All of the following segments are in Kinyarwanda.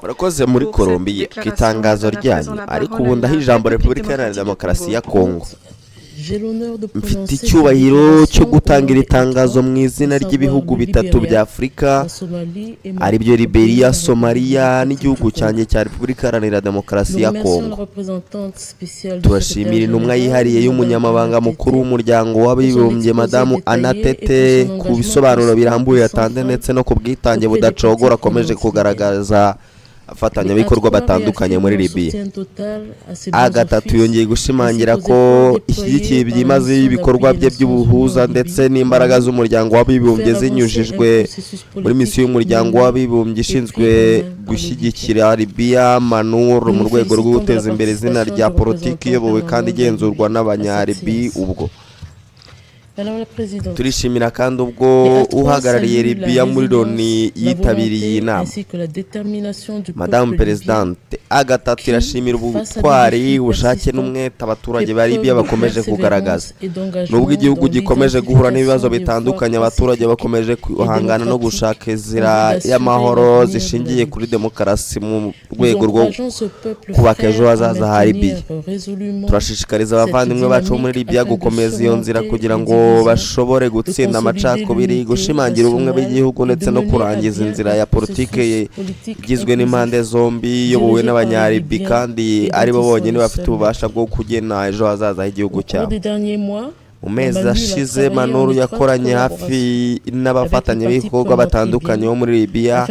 murakoze muri Colombia ku itangazo ryanyu, ariko ubu ndaha ijambo Repubulika Iharanira Demokarasi ya Kongo. Mfite icyubahiro cyo gutanga iri tangazo mu izina ry'ibihugu bitatu bya Afurika, aribyo Liberia, Somalia n'igihugu cyanjye cya Repubulika Iharanira Demokarasi ya Kongo. Turashimira intumwa yihariye y'umunyamabanga mukuru w'umuryango w'abibumbye Madamu Anna Tete ku bisobanuro birambuye yatanze ndetse no ku bwitange budacogora akomeje kugaragaza abafatanyabikorwa batandukanye muri Libya. A3 yongeye gushimangira ko ishyigikiye byimazeyo ibikorwa bye by'ubuhuza ndetse n'imbaraga z'umuryango w'abibumbye zinyujijwe muri misiyo y'umuryango w'abibumbye ishinzwe gushyigikira Libya MONUSCO mu rwego rwo guteza imbere izina rya politiki iyobowe kandi igenzurwa n'abanyalibi. Ubwo turishimira kandi ubwo uhagarariye Libya muri Loni yitabiriye iyi nama. Madame Presidente, A3 irashimira ubutwari, ubushake n'umwete abaturage ba Libya bakomeje kugaragaza. Nubwo igihugu gikomeje guhura n'ibibazo bitandukanye, abaturage bakomeje guhangana no gushaka inzira y'amahoro zishingiye kuri demokarasi mu rwego rwo kubaka ejo hazaza ha Libya. Turashishikariza abavandimwe bacu muri Libya gukomeza iyo nzira kugira ngo bashobore gutsinda amacakubiri, gushimangira ubumwe bw'igihugu ndetse no kurangiza inzira ya politike igizwe n'impande zombi iyobowe n'abanyalibi kandi aribo bonyine bafite ububasha bwo kugena ejo hazaza h'igihugu cyabo. Mu mezi ashize MONUSCO yakoranye hafi n'abafatanyabikorwa batandukanye bo muri Libya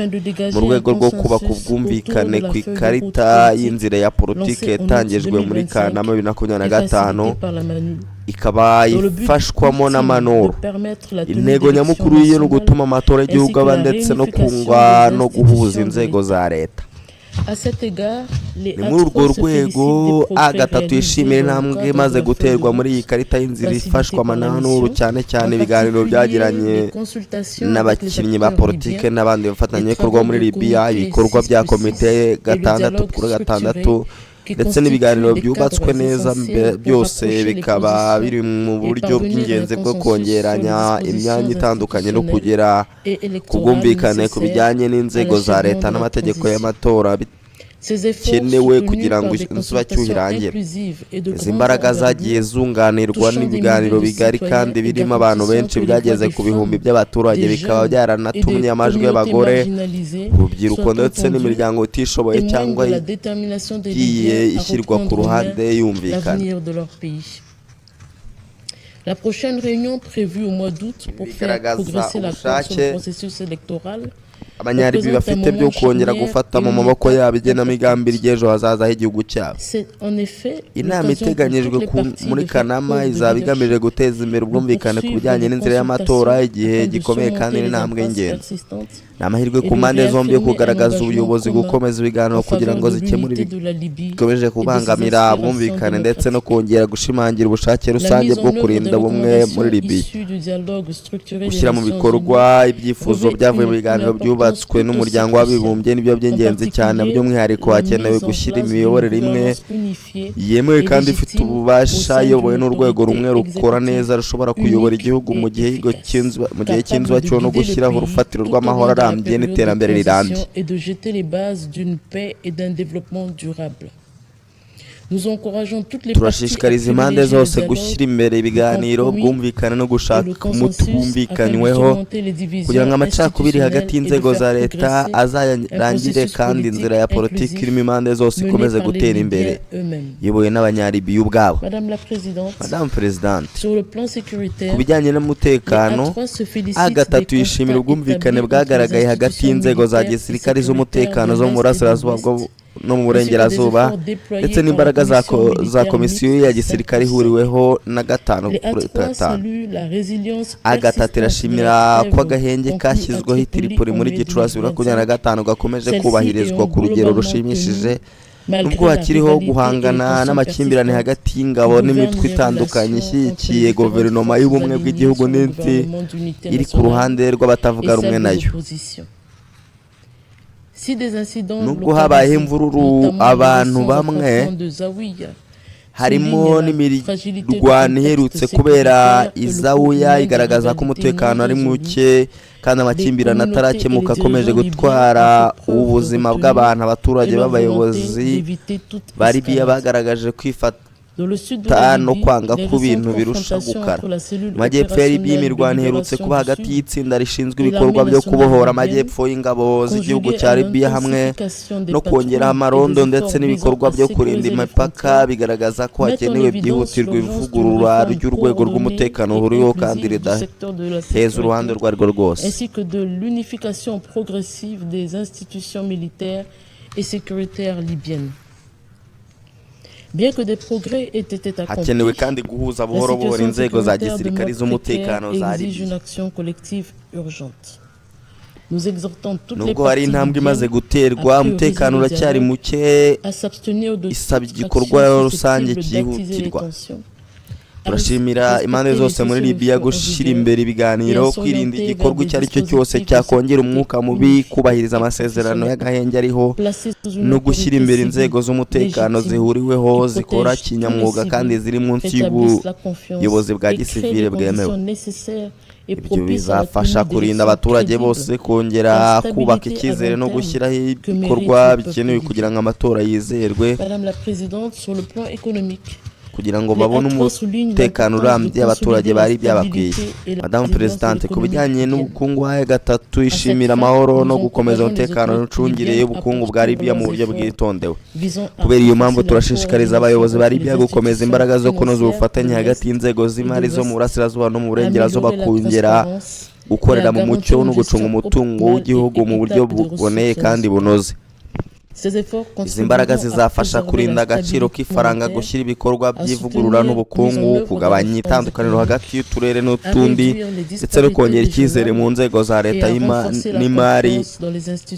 mu rwego rwo kubaka ubwumvikane ku ikarita y'inzira ya politike yatangijwe muri Kanama 2025, ikaba ifashwamo na MONUSCO. Intego nyamukuru ye ni ugutuma amatora y'igihugu aba ndetse no kungwa no guhuza inzego za leta. Ni muri urwo rwego A3 yishimira intambwe imaze guterwa muri iyi karita y'inzira ifashwa MONUSCO, cyane cyane ibiganiro byagiranye n'abakinnyi ba politike n'abandi bafatanyabikorwa muri Libya, ibikorwa bya komite 6x6 ndetse n'ibiganiro byubatswe neza, byose bikaba biri mu buryo bw'ingenzi bwo kongeranya imyanya itandukanye no kugera ku bwumvikane ku bijyanye n'inzego za leta n'amategeko y'amatora bikenewe kugira ngo inzibacyuho irangire. Izi mbaraga zagiye zunganirwa n'ibiganiro bigari kandi birimo abantu benshi byageze ku bihumbi by'abaturage, bikaba byaranatumye amajwi y'abagore, urubyiruko ndetse n'imiryango itishoboye cyangwa igiye ishyirwa ku ruhande yumvikana. La prochaine réunion prévue au mois d'août pour faire progresser la cause sur le processus électoral. Abanyalibi bafite byo kongera gufata mu maboko yabo igenamigambi ry'ejo hazaza h'igihugu cyabo. Inama iteganyijwe muri Kanama izaba igamije guteza imbere ubwumvikane ku bijyanye n'inzira y'amatora, igihe gikomeye kandi n'intambwe y'ingenzi. Ni amahirwe ku mpande zombi yo kugaragaza ubuyobozi, gukomeza ibiganiro kugira ngo zikemure bikomeje kubangamira ubwumvikane ndetse no kongera gushimangira ubushake rusange bwo kurinda bumwe muri Libya. Gushyira mu bikorwa ibyifuzo byavuye mu biganiro byubatswe n'umuryango w'abibumbye nibyo by'ingenzi cyane, by'umwihariko hakenewe gushyira imiyoborere imwe yemewe kandi ifite ububasha, iyobowe n'urwego rumwe rukora neza rushobora kuyobora igihugu mu gihe cy'inzibacyuho no gushyiraho urufatiro rw'amahoro arambye n'iterambere rirambye. Turashishikariza impande zose gushyira imbere ibiganiro, ubwumvikane no gushaka umuti wumvikanyweho kugira ngo amacakubiri hagati y'inzego za leta azarangire kandi inzira ya politiki irimo impande zose ikomeze gutera imbere, iyobowe n'abanyalibi ubwabo. Madame Presidente, ku bijyanye n'umutekano, A3 yishimira ubwumvikane bwagaragaye hagati y'inzego za gisirikare z'umutekano zo mu burasirazuba no mu burengerazuba ndetse n'imbaraga za komisiyo ya gisirikare ihuriweho na 5/5. A3 irashimira ko agahenge kashyizweho i Tripoli muri Gicurasi 2025 gakomeje kubahirizwa ku rugero rushimishije, nubwo hakiriho guhangana n'amakimbirane hagati y'ingabo n'imitwe itandukanye ishyigikiye guverinoma y'ubumwe bw'igihugu n'indi iri ku ruhande rw'abatavuga rumwe nayo. Nubwo habayeho imvururu abantu bamwe harimo n'imirwano iherutse kubera izawuya igaragaza ko umutekano ari muke kandi amakimbirane atarakemuka akomeje gutwara ubuzima bw'abantu. Abaturage b'abayobozi ba Libya bagaragaje kwifata no kwanga ko ibintu birusha gukara. Mu majyepfo ya Libya imirwano iherutse kuba hagati y'itsinda rishinzwe ibikorwa byo kubohora amajyepfo y'ingabo z'igihugu cya Libya hamwe no kongeraho amarondo ndetse n'ibikorwa byo kurinda imipaka, bigaragaza ko hakenewe byihutirwa ivugurura ry'urwego rw'umutekano uhuriweho kandi ridaheza uruhande urwo ari rwo rwose. Ainsi que de l'unification progressive des institutions militaires et sécuritaires libyennes. Bien que des progrès aient été accomplis, hakenewe kandi guhuza buhoro buhoro inzego za gisirikare z'umutekano za exige une action collective urgente. Nous exhortons toutes les nubwo hari intambwe imaze guterwa, umutekano uracyari muke, isaba igikorwa rusange cyihutirwa. Turashimira impande zose muri Libya gushyira imbere ibiganiro, kwirinda igikorwa icyo ari cyo cyose cyakongera umwuka mubi, kubahiriza amasezerano y'agahenge ariho no gushyira imbere inzego z'umutekano zihuriweho zikora kinyamwuga kandi ziri munsi y'ubuyobozi bwa gisivile bwemewe. Ibyo bizafasha kurinda abaturage bose, kongera kubaka icyizere no gushyiraho ibikorwa bikenewe kugira ngo amatora yizerwe, kugira ngo babone umutekano urambye abaturage bari byabakwiye. Madamu Presidente, ku bijyanye n'ubukungu wa gatatu ishimira amahoro no gukomeza umutekano n'ucungire y'ubukungu bwa Libya mu buryo bwitondewe. Kubera iyo mpamvu turashishikariza abayobozi ba Libya gukomeza imbaraga zo kunoza ubufatanye hagati y'inzego z'imari zo mu burasirazuba no mu burengerazuba, kongera gukorera mu mucyo no gucunga umutungo w'igihugu mu buryo buboneye kandi bunoze. Izi mbaraga zizafasha kurinda agaciro k'ifaranga, gushyira ibikorwa by'ivugurura n'ubukungu, kugabanya itandukaniro hagati y'uturere n'utundi ndetse no kongera icyizere mu nzego za leta n'imari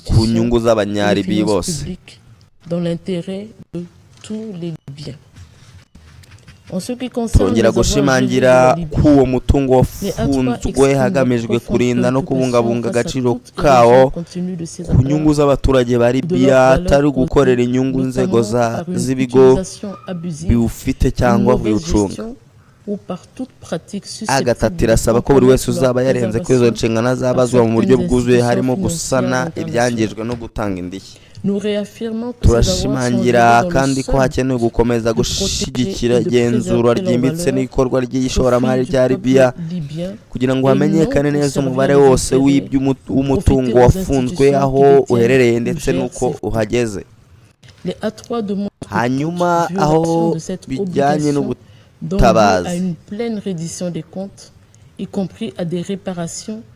ku nyungu z'abanyalibi bose. Twongera gushimangira ko uwo mutungo wafunzwe hagamijwe kurinda no kubungabunga agaciro kawo ku nyungu z'abaturage ba Libya, atari gukorera inyungu inzego z'ibigo biwufite cyangwa biwucunga. Agatatu irasaba ko buri wese uzaba yarenze kuri izo nshingano azabazwa mu buryo bwuzuye, harimo gusana ibyangijwe no gutanga indishyi. Turashimangira kandi ko hakenewe gukomeza gushyigikira igenzura ryimbitse n'ibikorwa ry'ishoramari rya Libya kugira ngo hamenyekane neza umubare wose w'umutungo wafunzwe, aho uherereye ndetse n'uko uhageze. Hanyuma aho bijyanye n'ubutabazi,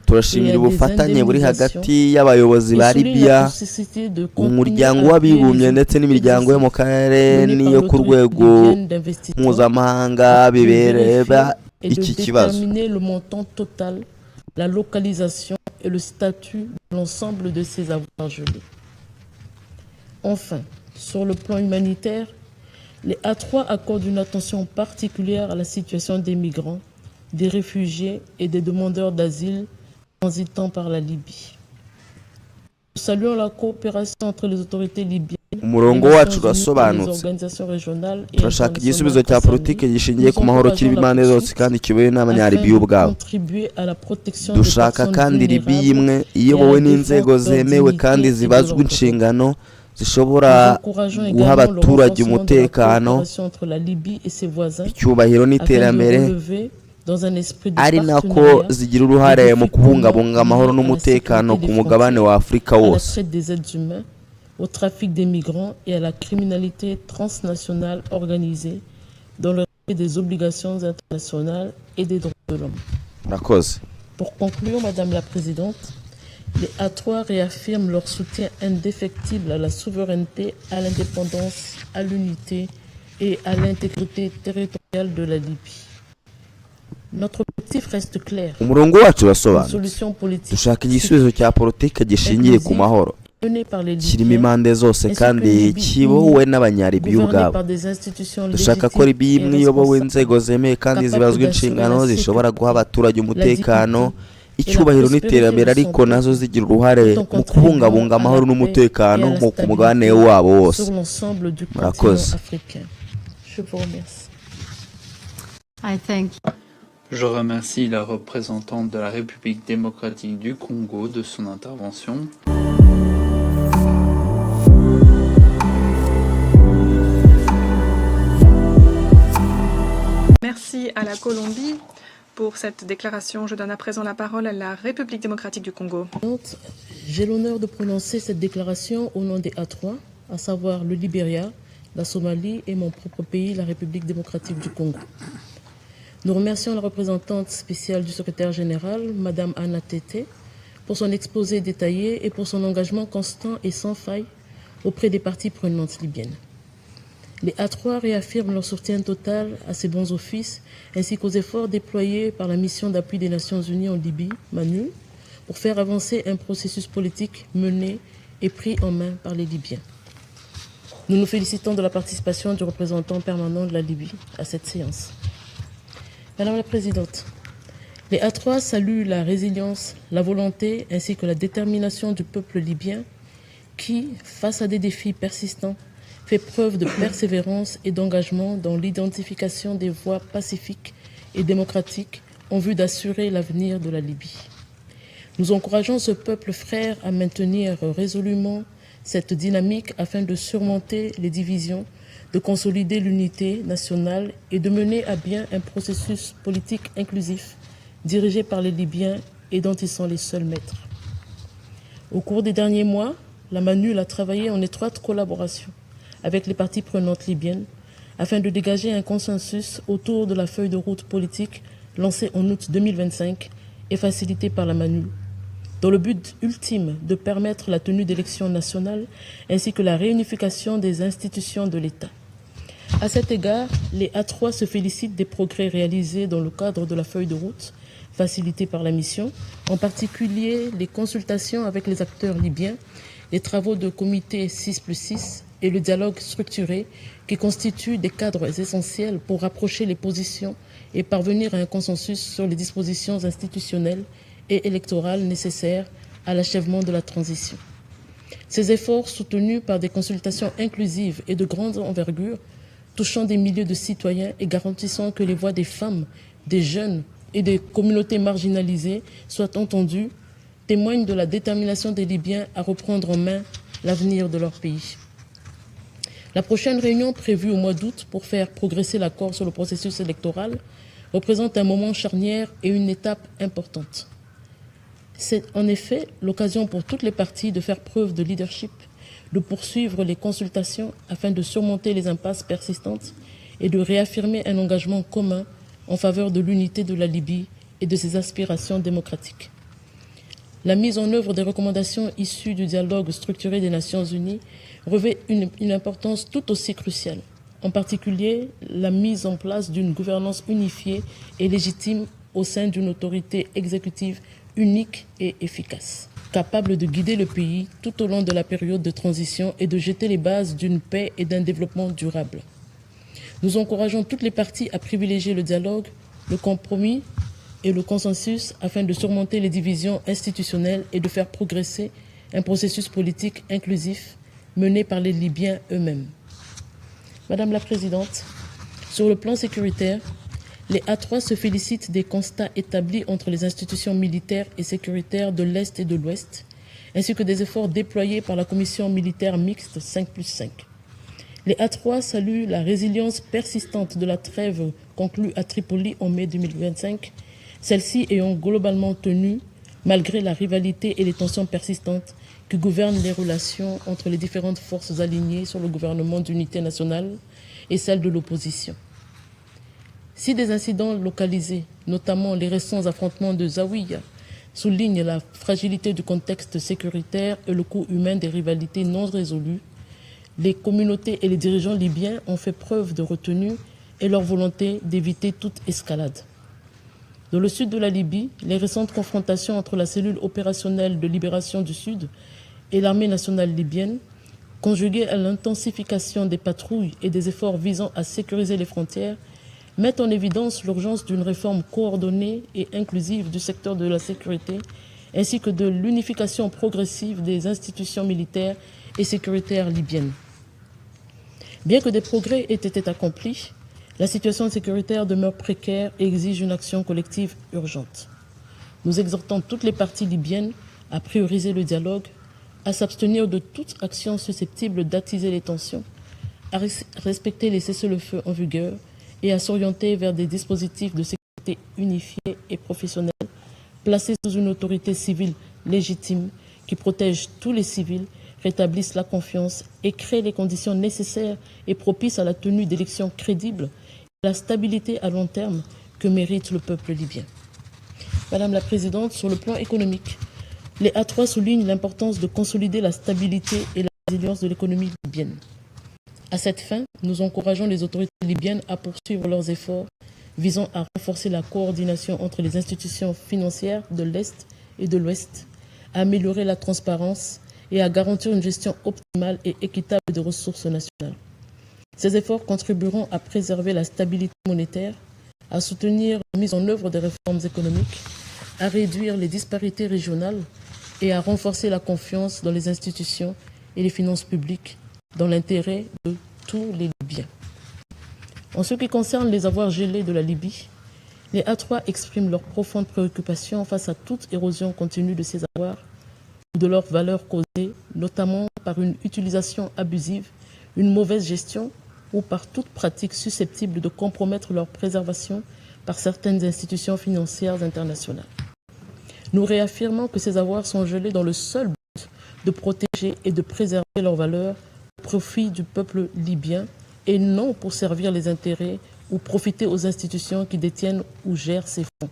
turashimira ubufatanye buri hagati y'abayobozi ba Libya, umuryango w'abibumbye ndetse n'imiryango yo mu karere n'iyo ku rwego mpuzamahanga bibereba iki kibazo. La localisation et le statut de l'ensemble de ces avoirs gelés. Enfin, sur le plan humanitaire, les A3 accordent une attention particulière à la situation des migrants, des réfugiés et des demandeurs d'asile transitant par la Libye. Nous saluons la coopération entre les autorités libyennes. Umurongo wacu urasobanutse. Turashaka igisubizo cya politiki gishingiye ku mahoro kiri impande zose kandi kiyobowe n'abanyalibiya ubwabo. Dushaka kandi Libya imwe iyobowe n'inzego zemewe kandi zibazwa inshingano zishobora guha abaturage umutekano, icyubahiro n'iterambere, ari nako zigira uruhare mu kubungabunga amahoro n'umutekano ku mugabane wa Afurika wose. Au trafic des migrants et à la criminalité transnationale organisée dans le respect des obligations internationales et des droits de l'homme. Pour conclure, Madame la Présidente, les A3 réaffirment leur soutien indéfectible à la souveraineté, à l'indépendance, à l'unité et à l'intégrité territoriale de la Libye. Notre objectif reste clair. Umurongo wacu urasobanutse. Dushaka igisubizo cya politiki gishingiye ku mahoro, kirimo impande zose kandi kiyobowe n'abanyalibiya ubwabo. Dushaka ko Libya imwe iyobowe inzego zemeye kandi zibazwa inshingano zishobora guha abaturage umutekano, icyubahiro n'iterambere, ariko nazo zigira uruhare mu kubungabunga amahoro n'umutekano ku mugabane wabo wose. Murakoze. Je vous remercie. Je remercie la représentante de la République démocratique du Congo de son intervention. Merci à la Colombie pour cette déclaration. Je donne à présent la parole à la République démocratique du Congo. J'ai l'honneur de prononcer cette déclaration au nom des A3, à savoir le Libéria, la Somalie et mon propre pays, la République démocratique du Congo. Nous remercions la représentante spéciale du secrétaire général, Madame Anna Tété, pour son exposé détaillé et pour son engagement constant et sans faille auprès des parties prenantes libyennes. Les A3 réaffirment leur soutien total à ces bons offices ainsi qu'aux efforts déployés par la mission d'appui des Nations Unies en Libye, MANUL, pour faire avancer un processus politique mené et pris en main par les Libyens. Nous nous félicitons de la participation du représentant permanent de la Libye à cette séance. Madame la Présidente, les A3 saluent la résilience, la volonté ainsi que la détermination du peuple libyen qui, face à des défis persistants, fait preuve de persévérance et d'engagement dans l'identification des voies pacifiques et démocratiques en vue d'assurer l'avenir de la Libye. Nous encourageons ce peuple frère à maintenir résolument cette dynamique afin de surmonter les divisions, de consolider l'unité nationale et de mener à bien un processus politique inclusif dirigé par les Libyens et dont ils sont les seuls maîtres. Au cours des derniers mois, la MANUL a travaillé en étroite collaboration avec les parties prenantes libyennes afin de dégager un consensus autour de la feuille de route politique lancée en août 2025 et facilitée par la MANUL, dans le but ultime de permettre la tenue d'élections nationales ainsi que la réunification des institutions de l'État. À cet égard, les A3 se félicitent des progrès réalisés dans le cadre de la feuille de route facilitée par la mission, en particulier les consultations avec les acteurs libyens, les travaux de comité 6+6 et le dialogue structuré qui constituent des cadres essentiels pour rapprocher les positions et parvenir à un consensus sur les dispositions institutionnelles et électorales nécessaires à l'achèvement de la transition. Ces efforts, soutenus par des consultations inclusives et de grande envergure, touchant des milieux de citoyens et garantissant que les voix des femmes, des jeunes et des communautés marginalisées soient entendues, témoignent de la détermination des Libyens à reprendre en main l'avenir de leur pays. La prochaine réunion prévue au mois d'août pour faire progresser l'accord sur le processus électoral représente un moment charnière et une étape importante. C'est en effet l'occasion pour toutes les parties de faire preuve de leadership, de poursuivre les consultations afin de surmonter les impasses persistantes et de réaffirmer un engagement commun en faveur de l'unité de la Libye et de ses aspirations démocratiques. La mise en œuvre des recommandations issues du dialogue structuré des Nations Unies revêt une importance tout aussi cruciale, en particulier la mise en place d'une gouvernance unifiée et légitime au sein d'une autorité exécutive unique et efficace, capable de guider le pays tout au long de la période de transition et de jeter les bases d'une paix et d'un développement durable. Nous encourageons toutes les parties à privilégier le dialogue, le compromis et le consensus afin de surmonter les divisions institutionnelles et de faire progresser un processus politique inclusif mené par les Libyens eux-mêmes. Madame la Présidente, sur le plan sécuritaire, les A3 se félicitent des constats établis entre les institutions militaires et sécuritaires de l'Est et de l'Ouest, ainsi que des efforts déployés par la Commission militaire mixte 5+5. Les A3 saluent la résilience persistante de la trêve conclue à Tripoli en mai 2025, celle-ci ayant globalement tenu malgré la rivalité et les tensions persistantes qui gouvernent les relations entre les différentes forces alignées sur le gouvernement d'unité nationale et celles de l'opposition. Si des incidents localisés, notamment les récents affrontements de Zawiya, soulignent la fragilité du contexte sécuritaire et le coût humain des rivalités non résolues, les communautés et les dirigeants libyens ont fait preuve de retenue et leur volonté d'éviter toute escalade. Dans le sud de la Libye, les récentes confrontations entre la cellule opérationnelle de libération du Sud et l'armée nationale libyenne, conjuguées à l'intensification des patrouilles et des efforts visant à sécuriser les frontières, mettent en évidence l'urgence d'une réforme coordonnée et inclusive du secteur de la sécurité, ainsi que de l'unification progressive des institutions militaires et sécuritaires libyennes. Bien que des progrès aient été accomplis, la situation sécuritaire demeure précaire et exige une action collective urgente. Nous exhortons toutes les parties libyennes à prioriser le dialogue, à s'abstenir de toute action susceptible d'attiser les tensions, à respecter les cessez-le-feu en vigueur et à s'orienter vers des dispositifs de sécurité unifiés et professionnels, placés sous une autorité civile légitime qui protège tous les civils, rétablissent la confiance et créent les conditions nécessaires et propices à la tenue d'élections crédibles et à la stabilité à long terme que mérite le peuple libyen. Madame la Présidente, sur le plan économique, les A3 soulignent l'importance de consolider la stabilité et la résilience de l'économie libyenne. À cette fin, nous encourageons les autorités libyennes à poursuivre leurs efforts visant à renforcer la coordination entre les institutions financières de l'Est et de l'Ouest, à améliorer la transparence et à garantir une gestion optimale et équitable des ressources nationales. Ces efforts contribueront à préserver la stabilité monétaire, à soutenir la mise en œuvre des réformes économiques, à réduire les disparités régionales et à renforcer la confiance dans les institutions et les finances publiques dans l'intérêt de tous les Libyens. En ce qui concerne les avoirs gelés de la Libye, les A3 expriment leur profonde préoccupation face à toute érosion continue de ces avoirs ou de leurs valeurs causées, notamment par une utilisation abusive, une mauvaise gestion ou par toute pratique susceptible de compromettre leur préservation par certaines institutions financières internationales. Nous réaffirmons que ces avoirs sont gelés dans le seul but de protéger et de préserver leurs valeurs au profit du peuple libyen et non pour servir les intérêts ou profiter aux institutions qui détiennent ou gèrent ces fonds.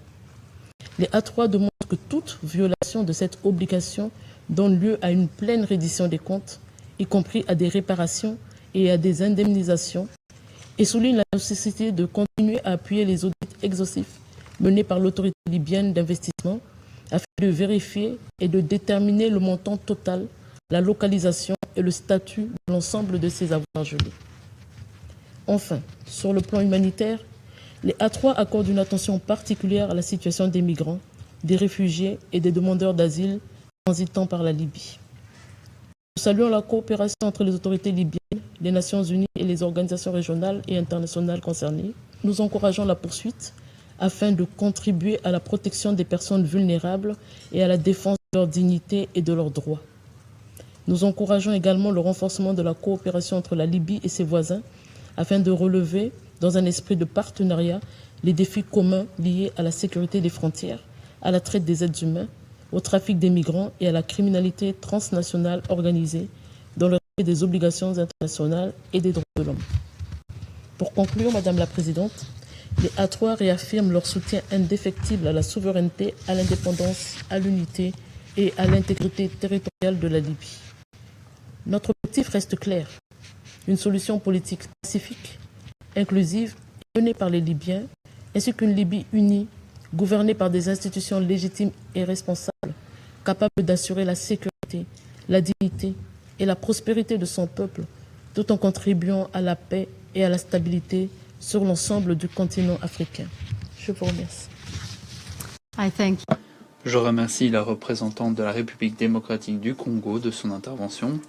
Les A3 demandent que toute violation de cette obligation donne lieu à une pleine reddition des comptes, y compris à des réparations et à des indemnisations, et soulignent la nécessité de continuer à appuyer les audits exhaustifs menés par l'autorité libyenne d'investissement afin de vérifier et de déterminer le montant total, la localisation et le statut de l'ensemble de ces avoirs gelés. Enfin, sur le plan humanitaire, les A3 accordent une attention particulière à la situation des migrants, des réfugiés et des demandeurs d'asile transitant par la Libye. Nous saluons la coopération entre les autorités libyennes, les Nations Unies et les organisations régionales et internationales concernées. Nous encourageons la poursuite afin de contribuer à la protection des personnes vulnérables et à la défense de leur dignité et de leurs droits. Nous encourageons également le renforcement de la coopération entre la Libye et ses voisins afin de relever, dans un esprit de partenariat, les défis communs liés à la sécurité des frontières, à la traite des êtres humains, au trafic des migrants et à la criminalité transnationale organisée dans le respect des obligations internationales et des droits de l'homme. Pour conclure, Madame la Présidente, les A3 réaffirment leur soutien indéfectible à la souveraineté, à l'indépendance, à l'unité et à l'intégrité territoriale de la Libye. Notre objectif reste clair, une solution politique pacifique, inclusive et menée par les Libyens, ainsi qu'une Libye unie, gouvernée par des institutions légitimes et responsables, capables d'assurer la sécurité, la dignité et la prospérité de son peuple, tout en contribuant à la paix et à la stabilité sur l'ensemble du continent africain. Je vous remercie. Je remercie la représentante de la République démocratique du Congo de son intervention.